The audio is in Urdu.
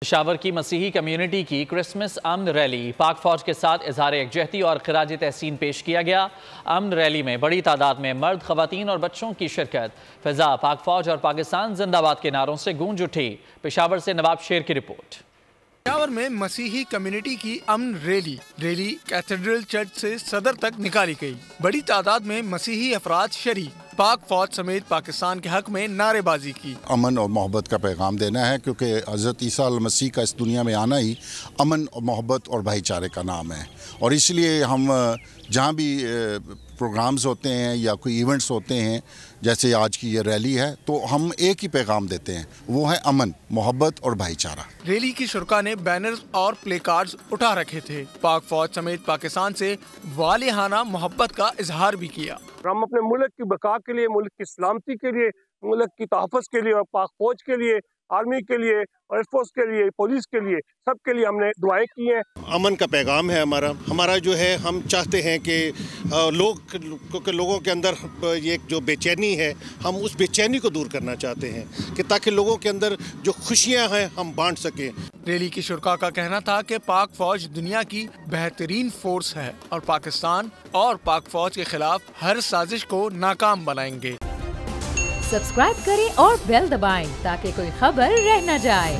پشاور کی مسیحی کمیونٹی کی کرسمس امن ریلی پاک فوج کے ساتھ اظہار یکجہتی اور خراج تحسین پیش کیا گیا۔ امن ریلی میں بڑی تعداد میں مرد، خواتین اور بچوں کی شرکت۔ فضا پاک فوج اور پاکستان زندہ باد کے نعروں سے گونج اٹھی۔ پشاور سے نواب شیر کی رپورٹ۔ پشاور میں مسیحی کمیونٹی کی امن ریلی کیتھیڈرل چرچ سے صدر تک نکالی گئی۔ بڑی تعداد میں مسیحی افراد شریک پاک فوج سمیت پاکستان کے حق میں نعرے بازی کی۔ امن اور محبت کا پیغام دینا ہے، کیونکہ حضرت عیسیٰ المسیح کا اس دنیا میں آنا ہی امن اور محبت اور بھائی چارے کا نام ہے، اور اس لیے ہم جہاں بھی پروگرامز ہوتے ہیں یا کوئی ایونٹس ہوتے ہیں، جیسے آج کی یہ ریلی ہے، تو ہم ایک ہی پیغام دیتے ہیں، وہ ہے امن، محبت اور بھائی چارہ۔ ریلی کی شرکاء نے بینرز اور پلے کارڈز اٹھا رکھے تھے۔ پاک فوج سمیت پاکستان سے والہانہ محبت کا اظہار بھی کیا۔ ہم اپنے ملک کی بقا کے لیے، ملک کی سلامتی کے لیے، ملک کی تحفظ کے لیے اور پاک فوج کے لیے، آرمی کے لیے، ایئر فورس کے لیے، پولیس کے لیے، سب کے لیے ہم نے دعائیں کی ہیں۔ امن کا پیغام ہے ہمارا جو ہے، ہم چاہتے ہیں کہ لوگوں کے اندر یہ جو بے چینی ہے، ہم اس بے چینی کو دور کرنا چاہتے ہیں، کہ تاکہ لوگوں کے اندر جو خوشیاں ہیں ہم بانٹ سکیں۔ ریلی کی شرکاء کا کہنا تھا کہ پاک فوج دنیا کی بہترین فورس ہے اور پاکستان اور پاک فوج کے خلاف ہر سازش کو ناکام بنائیں گے۔ سبسکرائب کریں اور بیل دبائیں تاکہ کوئی خبر رہ نہ جائے۔